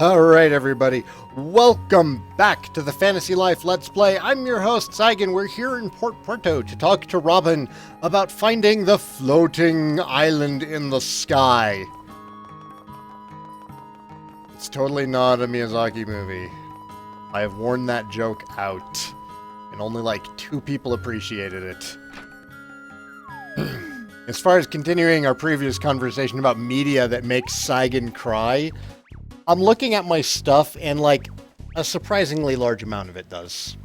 Alright everybody, welcome back to the Fantasy Life Let's Play. I'm your host, Saigan. We're here in Port Porto to talk to Robin about finding the floating island in the sky. It's totally not a Miyazaki movie. I have worn that joke out, and only like 2 people appreciated it. As far as continuing our previous conversation about media that makes Saigan cry, I'm looking at my stuff, and, like, a surprisingly large amount of it does.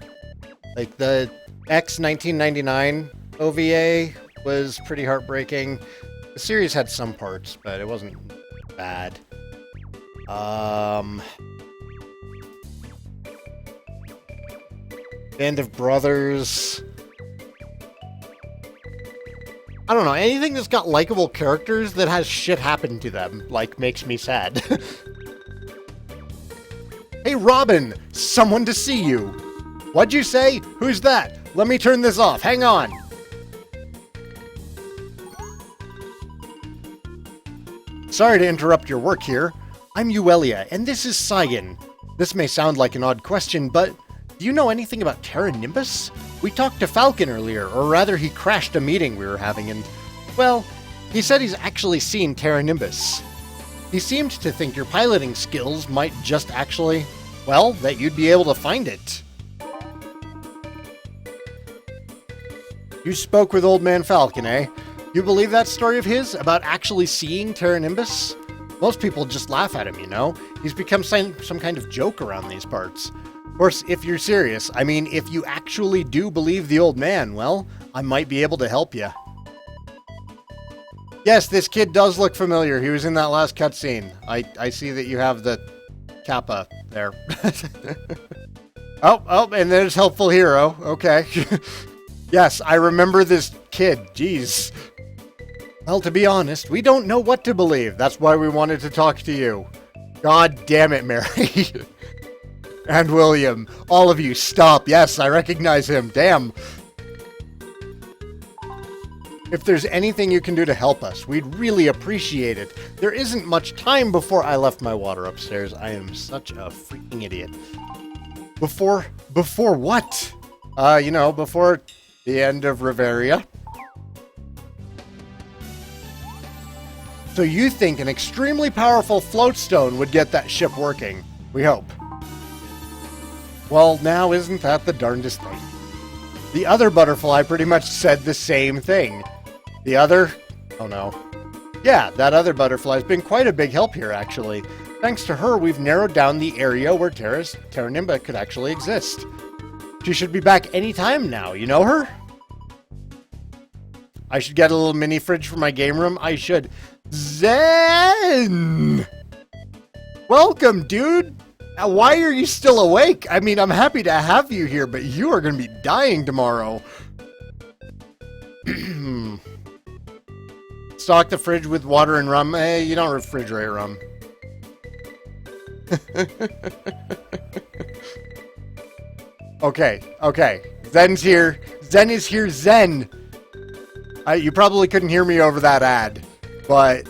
Like, the X-1999 OVA was pretty heartbreaking. The series had some parts, but it wasn't bad. Band of Brothers. I don't know, anything that's got likable characters that has shit happen to them, like, makes me sad. Hey, Robin! Someone to see you! What'd you say? Who's that? Let me turn this off. Hang on! Sorry to interrupt your work here. I'm Uelia, and this is Saigan. This may sound like an odd question, but do you know anything about Terra Nimbus? We talked to Falcon earlier, or rather he crashed a meeting we were having, and, well, he said he's actually seen Terra Nimbus. He seemed to think your piloting skills might just actually, well, that you'd be able to find it. You spoke with Old Man Falcon, eh? You believe that story of his about actually seeing Terra Nimbus? Most people just laugh at him, you know? He's become some kind of joke around these parts. Of course, if you're serious, I mean, if you actually do believe the old man, well, I might be able to help you. Yes, this kid does look familiar. He was in that last cutscene. I see that you have the kappa there. Oh, and there's Helpful Hero. Okay. Yes, I remember this kid. Jeez. Well, to be honest, we don't know what to believe. That's why we wanted to talk to you. God damn it, Mary. And William. All of you, stop. Yes, I recognize him. Damn. If there's anything you can do to help us, we'd really appreciate it. There isn't much time before I left my water upstairs. I am such a freaking idiot. Before what? Before the end of Riveria. So you think an extremely powerful floatstone would get that ship working? We hope. Well, now isn't that the darndest thing? The other butterfly pretty much said the same thing. The other... oh no. Yeah, that other butterfly's been quite a big help here, actually. Thanks to her, we've narrowed down the area where Terra Nimba could actually exist. She should be back any time now. You know her? I should get a little mini fridge for my game room. I should. Zen! Welcome, dude! Why are you still awake? I mean, I'm happy to have you here, but you are going to be dying tomorrow. Stock the fridge with water and rum. Hey, you don't refrigerate rum. Okay. Zen's here. Zen is here. Zen! You probably couldn't hear me over that ad, but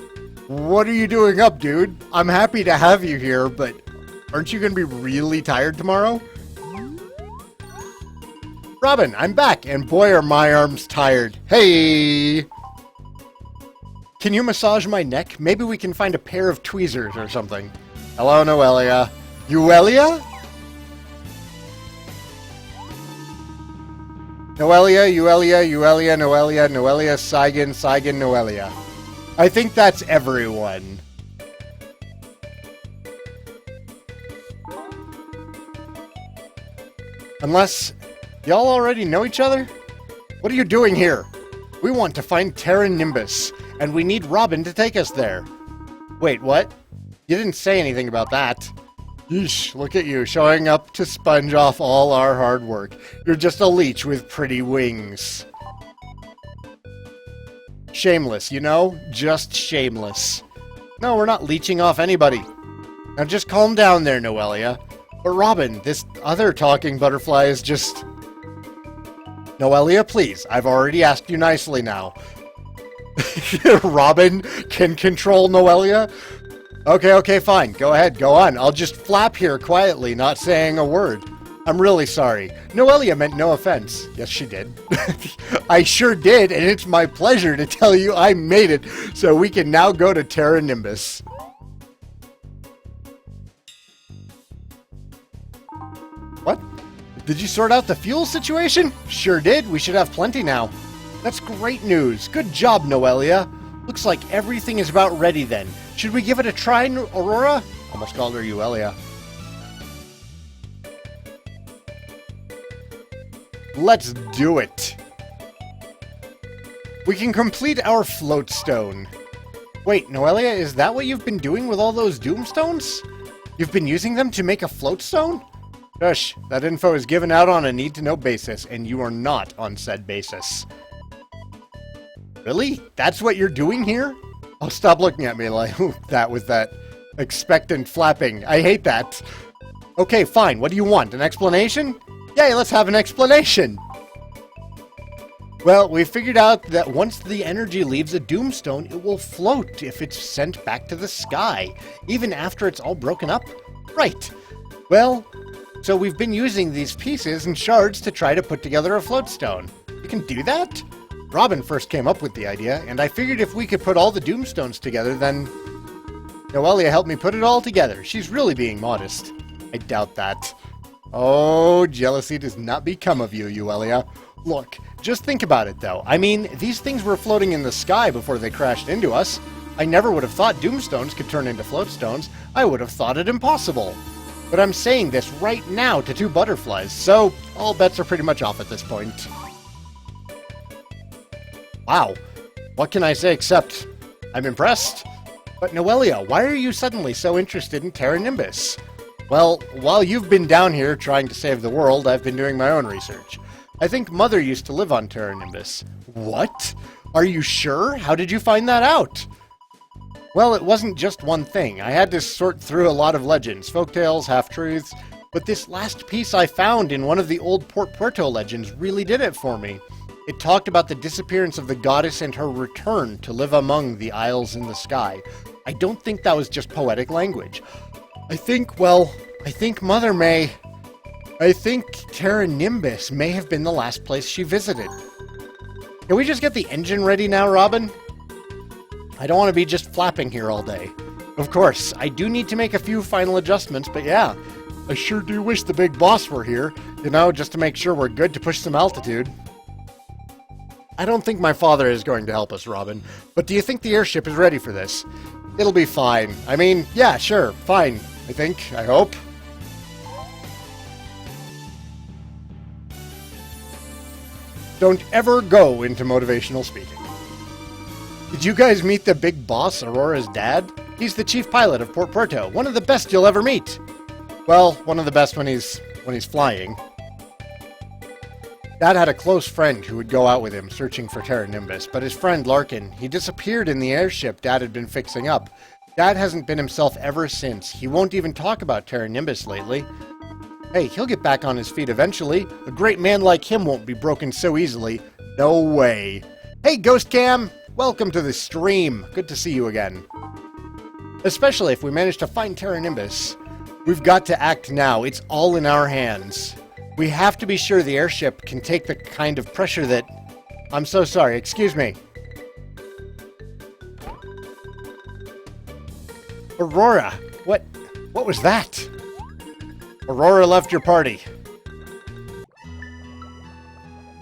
what are you doing up, dude? I'm happy to have you here, but aren't you going to be really tired tomorrow? Robin, I'm back, and boy are my arms tired. Hey! Can you massage my neck? Maybe we can find a pair of tweezers or something. Hello, Noelia. Uelia? Noelia, Noelia, Saigan, Noelia. I think that's everyone. Unless y'all already know each other? What are you doing here? We want to find Terra Nimbus, and we need Robin to take us there. Wait, what? You didn't say anything about that. Yeesh, look at you, showing up to sponge off all our hard work. You're just a leech with pretty wings. Shameless, you know? Just shameless. No, we're not leeching off anybody. Now just calm down there, Noelia. But Robin, this other talking butterfly is just... Noelia, please, I've already asked you nicely now. Robin can control Noelia? Okay, fine. Go ahead, go on. I'll just flap here quietly, not saying a word. I'm really sorry. Noelia meant no offense. Yes, she did. I sure did, and it's my pleasure to tell you I made it, so we can now go to Terra Nimbus. What? Did you sort out the fuel situation? Sure did. We should have plenty now. That's great news. Good job, Noelia. Looks like everything is about ready then. Should we give it a try, Aurora? Almost called her Uelia. Let's do it. We can complete our float stone. Wait, Noelia, is that what you've been doing with all those doomstones? You've been using them to make a float stone? Shush, that info is given out on a need-to-know basis, and you are not on said basis. Really? That's what you're doing here? Oh, stop looking at me like that with that expectant flapping. I hate that. Okay, fine. What do you want? An explanation? Yay, let's have an explanation. Well, we figured out that once the energy leaves a doomstone, it will float if it's sent back to the sky, even after it's all broken up. Right. Well, so we've been using these pieces and shards to try to put together a float stone. You can do that? Robin first came up with the idea, and I figured if we could put all the doomstones together, then Noelia helped me put it all together. She's really being modest. I doubt that. Oh, jealousy does not become of you, Uelia. Look, just think about it, though. I mean, these things were floating in the sky before they crashed into us. I never would have thought doomstones could turn into floatstones. I would have thought it impossible. But I'm saying this right now to two butterflies, so all bets are pretty much off at this point. Wow. What can I say except I'm impressed? But Noelia, why are you suddenly so interested in Terra Nimbus? Well, while you've been down here trying to save the world, I've been doing my own research. I think Mother used to live on Terra Nimbus. What? Are you sure? How did you find that out? Well, it wasn't just one thing. I had to sort through a lot of legends, folktales, half-truths, but this last piece I found in one of the old Port Puerto legends really did it for me. It talked about the disappearance of the goddess and her return to live among the isles in the sky. I don't think that was just poetic language. I think Terra Nimbus may have been the last place she visited. Can we just get the engine ready now, Robin? I don't want to be just flapping here all day. Of course, I do need to make a few final adjustments, but yeah, I sure do wish the big boss were here, just to make sure we're good to push some altitude. I don't think my father is going to help us, Robin, but do you think the airship is ready for this? It'll be fine. I mean, yeah, sure, fine. I hope. Don't ever go into motivational speaking. Did you guys meet the big boss, Aurora's dad? He's the chief pilot of Port Puerto, one of the best you'll ever meet. Well, one of the best when he's flying. Dad had a close friend who would go out with him searching for Terra Nimbus, but his friend Larkin, he disappeared in the airship Dad had been fixing up. Dad hasn't been himself ever since. He won't even talk about Terra Nimbus lately. Hey, he'll get back on his feet eventually. A great man like him won't be broken so easily. No way. Hey, Ghost Cam! Welcome to the stream. Good to see you again. Especially if we manage to find Terra Nimbus. We've got to act now. It's all in our hands. We have to be sure the airship can take the kind of pressure that... I'm so sorry, excuse me. Aurora, what was that? Aurora left your party.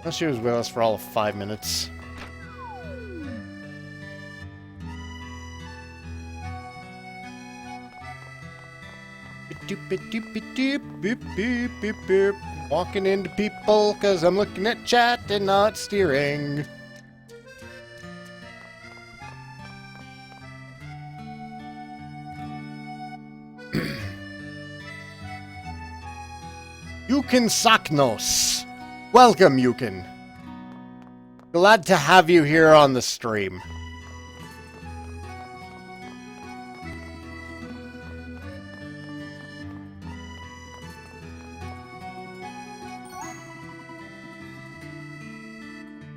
Well, she was with us for all of 5 minutes. Walking into people because I'm looking at chat and not steering. Yukin Saknos. Welcome, Yukin. Glad to have you here on the stream.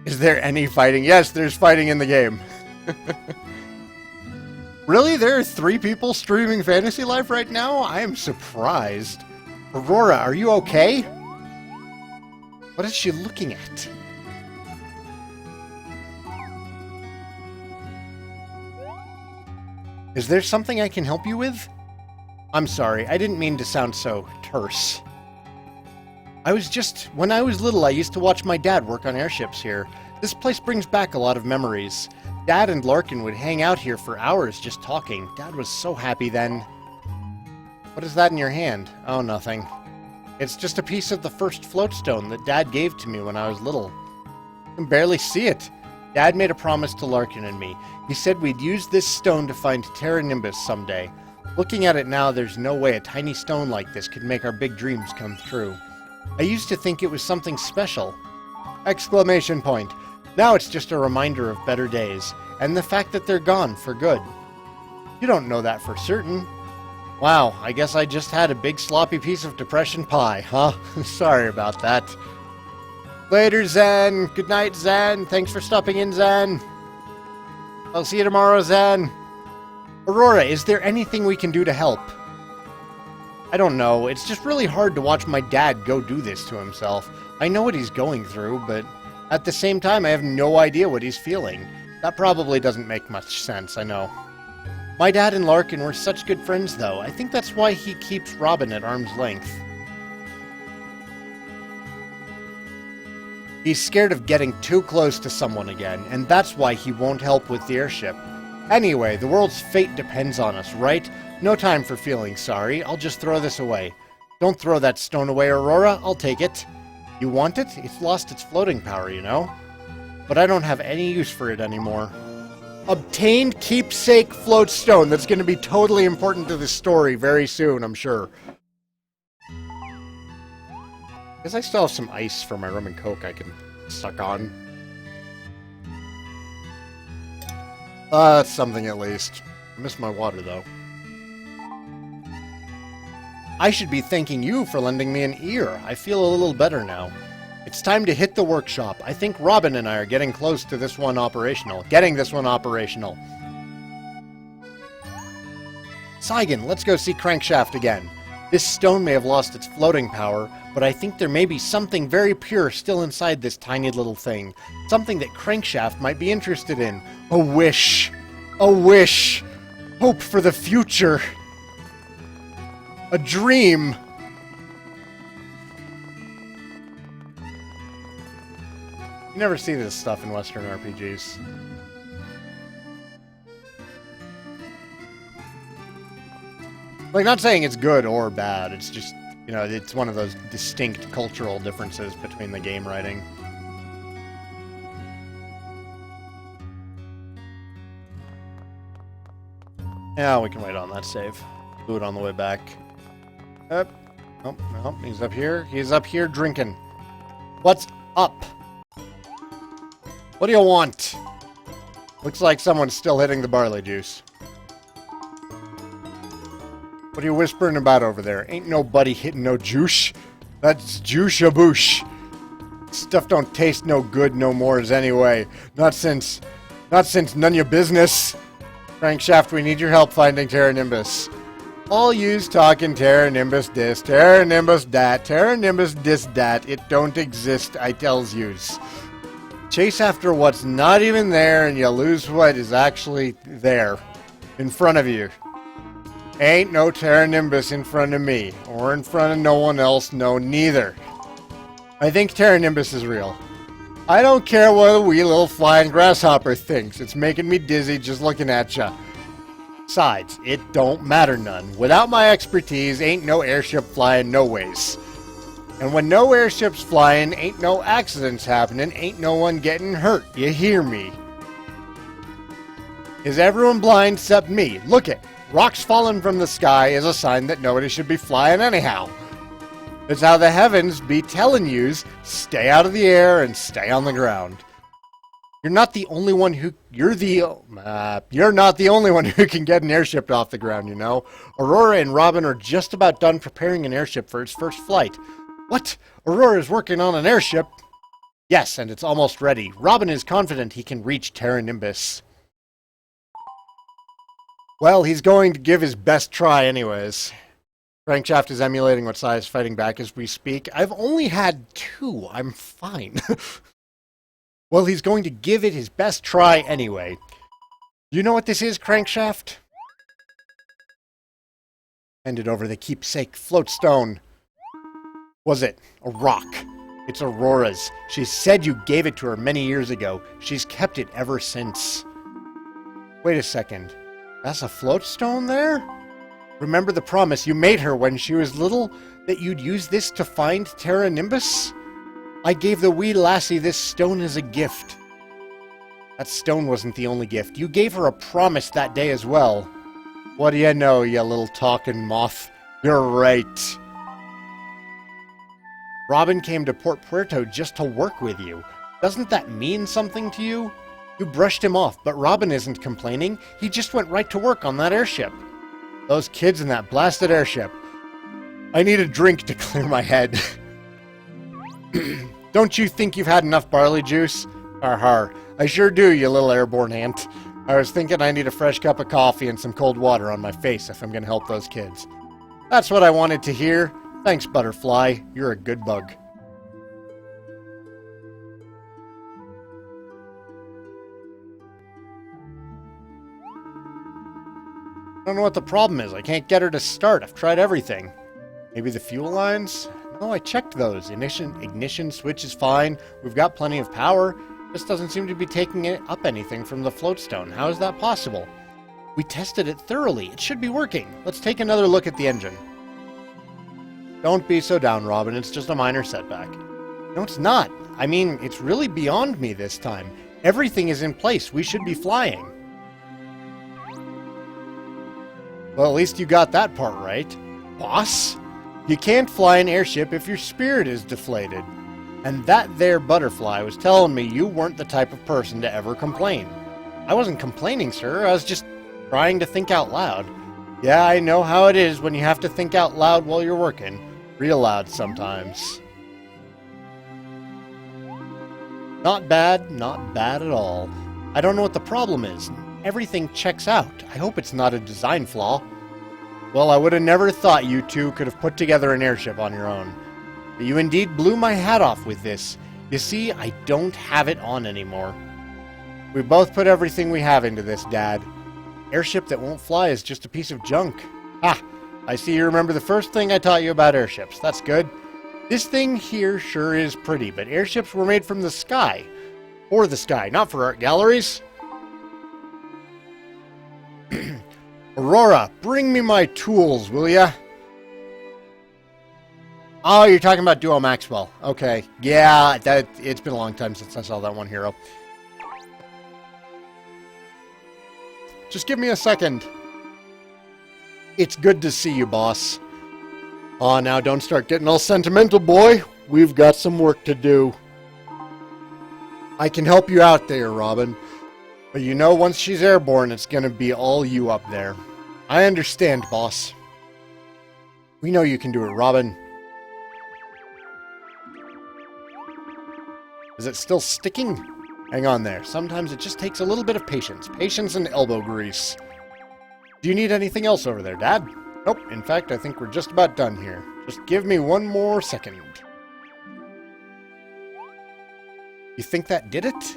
Is there any fighting? Yes, there's fighting in the game. Really? There are 3 people streaming Fantasy Life right now? I am surprised. Aurora, are you okay? What is she looking at? Is there something I can help you with? I'm sorry, I didn't mean to sound so terse. When I was little, I used to watch my dad work on airships here. This place brings back a lot of memories. Dad and Larkin would hang out here for hours just talking. Dad was so happy then. What is that in your hand? Oh, nothing. It's just a piece of the first floatstone that Dad gave to me when I was little. I can barely see it. Dad made a promise to Larkin and me. He said we'd use this stone to find Terra Nimbus someday. Looking at it now, there's no way a tiny stone like this could make our big dreams come true. I used to think it was something special. Exclamation point. Now it's just a reminder of better days, and the fact that they're gone for good. You don't know that for certain. Wow, I guess I just had a big sloppy piece of depression pie, huh? Sorry about that. Later, Zen. Good night, Zen. Thanks for stopping in, Zen. I'll see you tomorrow, Zen. Aurora, is there anything we can do to help? I don't know. It's just really hard to watch my dad go do this to himself. I know what he's going through, but at the same time, I have no idea what he's feeling. That probably doesn't make much sense, I know. My dad and Larkin were such good friends, though. I think that's why he keeps Robin at arm's length. He's scared of getting too close to someone again, and that's why he won't help with the airship. Anyway, the world's fate depends on us, right? No time for feeling sorry. I'll just throw this away. Don't throw that stone away, Aurora. I'll take it. You want it? It's lost its floating power, you know? But I don't have any use for it anymore. Obtained keepsake float stone. That's going to be totally important to the story very soon, I'm sure. Guess I still have some ice for my rum and coke I can suck on. That's something at least. I miss my water, though. I should be thanking you for lending me an ear. I feel a little better now. It's time to hit the workshop. I think Robin and I are getting close to this one operational. Saigan, let's go see Crankshaft again. This stone may have lost its floating power, but I think there may be something very pure still inside this tiny little thing. Something that Crankshaft might be interested in. A wish. A wish. Hope for the future. A dream. You never see this stuff in Western RPGs. Like, not saying it's good or bad, it's just, you know, it's one of those distinct cultural differences between the game writing. Yeah, we can wait on that save. Do it on the way back. Yep. Oh, no, he's up here. He's up here drinking. What's up? What do you want? Looks like someone's still hitting the barley juice. What are you whispering about over there? Ain't nobody hitting no juice. That's juice-a-boosh. Stuff don't taste no good no mores anyway. Not since none your business. Crankshaft, we need your help finding Terra Nimbus. All use talking Terra Nimbus this, Terra Nimbus that, Terra Nimbus this that. It don't exist, I tells yous. Chase after what's not even there and you lose what is actually there. In front of you. Ain't no Terra Nimbus in front of me. Or in front of no one else, no neither. I think Terra Nimbus is real. I don't care what a wee little flying grasshopper thinks. It's making me dizzy just looking at ya. Besides, it don't matter none. Without my expertise, ain't no airship flying no ways. And when no airship's flying, ain't no accidents happening, ain't no one getting hurt. You hear me? Is everyone blind except me? Look it. Rocks falling from the sky is a sign that nobody should be flying anyhow. It's how the heavens be telling yous, stay out of the air and stay on the ground. You're not the only one who can get an airship off the ground, you know. Aurora and Robin are just about done preparing an airship for its first flight. What? Aurora's working on an airship? Yes, and it's almost ready. Robin is confident he can reach Terra Nimbus. Well, he's going to give his best try anyways. Crankshaft is emulating what Sai is fighting back as we speak. I've only had 2. I'm fine. Well, he's going to give it his best try anyway. You know what this is, Crankshaft? Handed over the keepsake floatstone. Was it a rock? It's Aurora's. She said you gave it to her many years ago. She's kept it ever since. Wait a second. That's a floatstone there? Remember the promise you made her when she was little, that you'd use this to find Terra Nimbus? I gave the wee lassie this stone as a gift. That stone wasn't the only gift. You gave her a promise that day as well. What do you know, you little talking moth? You're right. Robin came to Port Puerto just to work with you. Doesn't that mean something to you? You brushed him off, but Robin isn't complaining. He just went right to work on that airship. Those kids in that blasted airship. I need a drink to clear my head. Don't you think you've had enough barley juice? Har har. I sure do, you little airborne ant. I was thinking I need a fresh cup of coffee and some cold water on my face if I'm going to help those kids. That's what I wanted to hear. Thanks, Butterfly. You're a good bug. I don't know what the problem is. I can't get her to start. I've tried everything. Maybe the fuel lines? No, I checked those. Ignition switch is fine. We've got plenty of power. This doesn't seem to be taking up anything from the floatstone. How is that possible? We tested it thoroughly. It should be working. Let's take another look at the engine. Don't be so down, Robin. It's just a minor setback. No, it's not. I mean, it's really beyond me this time. Everything is in place. We should be flying. Well, at least you got that part right. Boss? You can't fly an airship if your spirit is deflated. And that there Butterfly was telling me you weren't the type of person to ever complain. I wasn't complaining, sir. I was just trying to think out loud. Yeah, I know how it is when you have to think out loud while you're working. Real loud sometimes. Not bad at all. I don't know what the problem is. Everything checks out. I hope it's not a design flaw. Well, I would have never thought you two could have put together an airship on your own. But you indeed blew my hat off with this. You see, I don't have it on anymore. We both put everything we have into this, Dad. Airship that won't fly is just a piece of junk. Ha! I see you remember the first thing I taught you about airships. That's good. This thing here sure is pretty, but airships were made from the sky. For the sky, not for art galleries. Aurora, bring me my tools, will ya? Oh, you're talking about Duo Maxwell. Okay. Yeah, it's been a long time since I saw that one hero. Just give me a second. It's good to see you, boss. Aw, now don't start getting all sentimental, boy. We've got some work to do. I can help you out there, Robin. But you know, once she's airborne, it's gonna be all you up there. I understand, boss. We know you can do it, Robin. Is it still sticking? Hang on there. Sometimes it just takes a little bit of patience. Patience and elbow grease. Do you need anything else over there, Dad? Nope. In fact, I think we're just about done here. Just give me one more second. You think that did it?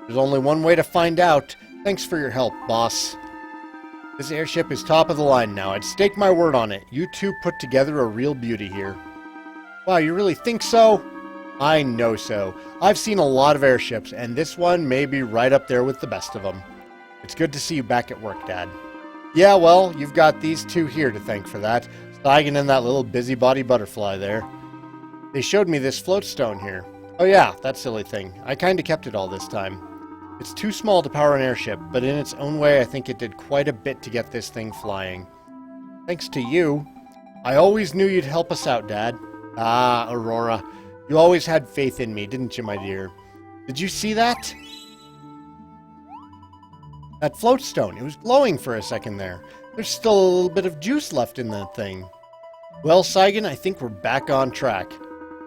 There's only one way to find out. Thanks for your help, boss. This airship is top of the line now. I'd stake my word on it. You two put together a real beauty here. Wow, you really think so? I know so. I've seen a lot of airships, and this one may be right up there with the best of them. It's good to see you back at work, Dad. Yeah, well, you've got these two here to thank for that. Saigan and that little busybody Butterfly there. They showed me this floatstone here. Oh yeah, that silly thing. I kinda kept it all this time. It's too small to power an airship, but in its own way I think it did quite a bit to get this thing flying. Thanks to you. I always knew you'd help us out, Dad. Ah, Aurora. You always had faith in me, didn't you, my dear? Did you see that? That floatstone. It was glowing for a second there. There's still a little bit of juice left in that thing. Well, Saigan, I think we're back on track.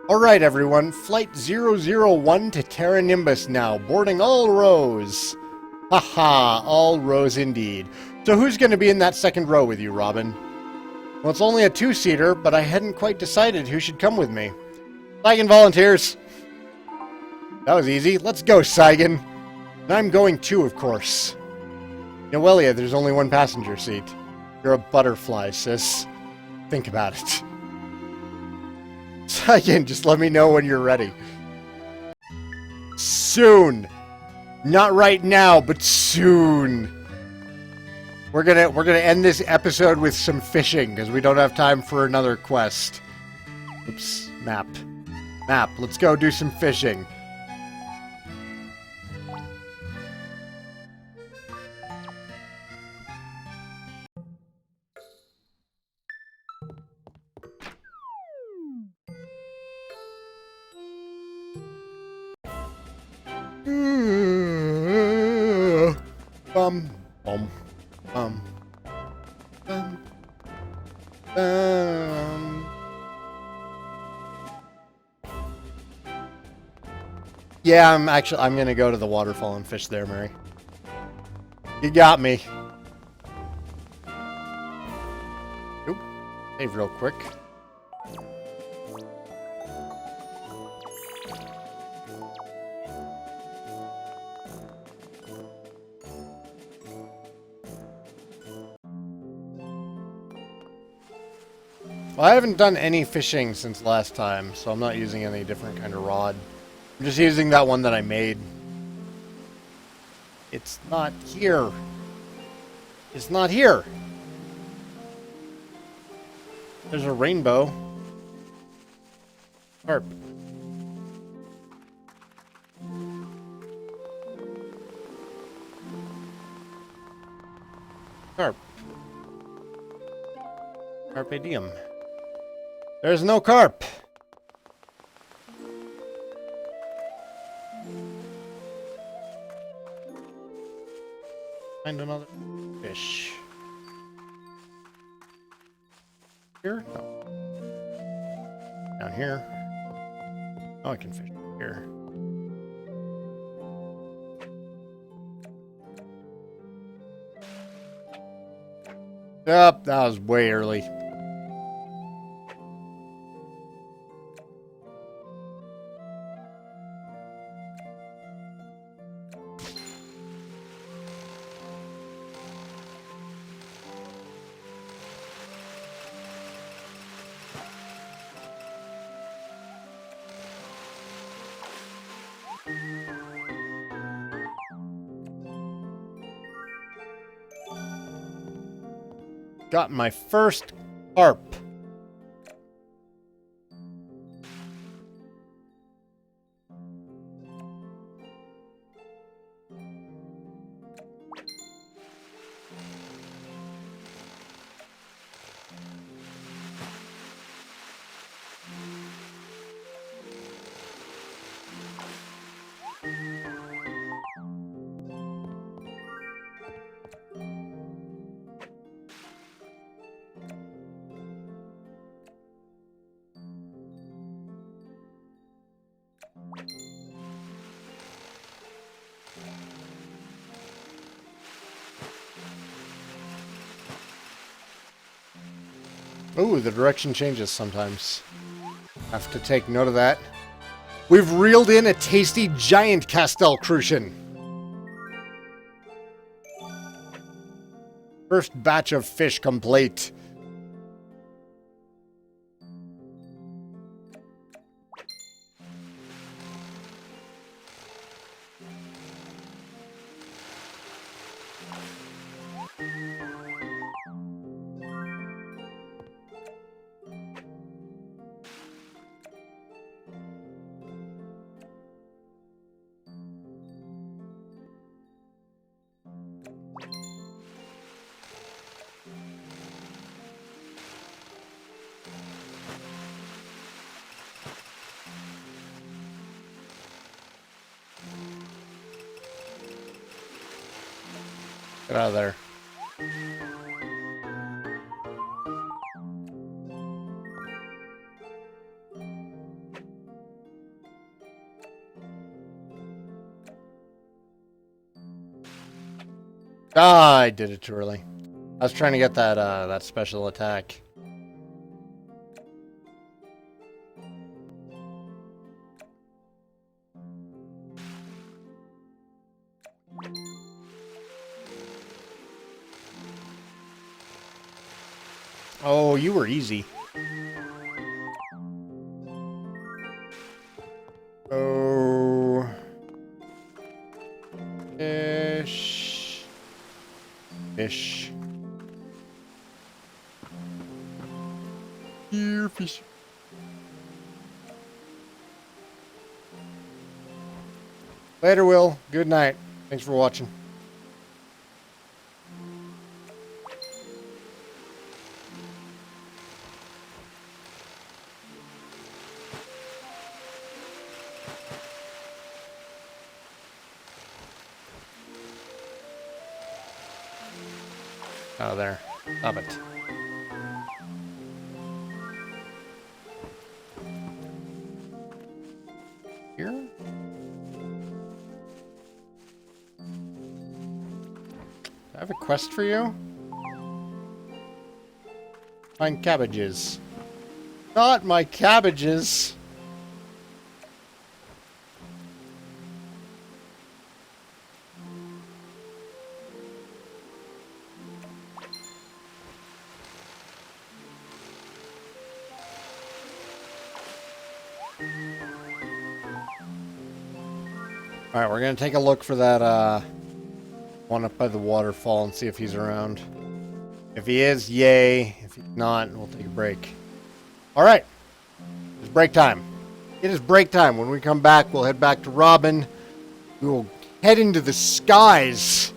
Alright, everyone. Flight 001 to Terra Nimbus now. Boarding all rows. Haha, all rows indeed. So who's going to be in that second row with you, Robin? Well, it's only a two-seater, but I hadn't quite decided who should come with me. Saigan volunteers. That was easy. Let's go, Saigan. And I'm going too, of course. Noelia, there's only one passenger seat. You're a butterfly, sis. Think about it. Saigan, just let me know when you're ready. Soon. Not right now, but soon. We're gonna end this episode with some fishing because we don't have time for another quest. Oops, map. Map, let's go do some fishing. Bum, bum, bum, bum, bum. Yeah, I'm gonna go to the waterfall and fish there, Mary. You got me. Oop. Save real quick. Well, I haven't done any fishing since last time, so I'm not using any different kind of rod. I'm just using that one that I made. It's not here. It's not here. There's a rainbow. Carp. Carp. Carpe diem. There's no carp. Find another fish. Here? No. Down here. Oh, I can fish here. Yep, that was way early. Got my first carp. Ooh, the direction changes sometimes. Have to take note of that. We've reeled in a tasty giant Castel Crucian. First batch of fish complete. Get out of there. Ah, I did it too early. I was trying to get that that special attack. Oh, you were easy. Oh. Fish. Fish. Here, fish. Later, Will. Good night. Thanks for watching. Oh, there. Stop it. Here? I have a quest for you? Find cabbages. Not my cabbages! Alright, we're gonna take a look for that, one up by the waterfall and see if he's around. If he is, yay. If he's not, we'll take a break. Alright. It's break time. It is break time. When we come back, we'll head back to Robin. We will head into the skies.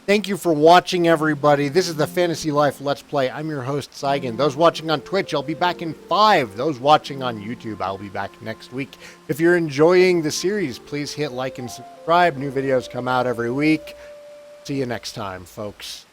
Thank you for watching, everybody. This is the Fantasy Life Let's Play. I'm your host, Saigan. Those watching on Twitch, I'll be back in 5. Those watching on YouTube, I'll be back next week. If you're enjoying the series, please hit like and subscribe. New videos come out every week. See you next time, folks.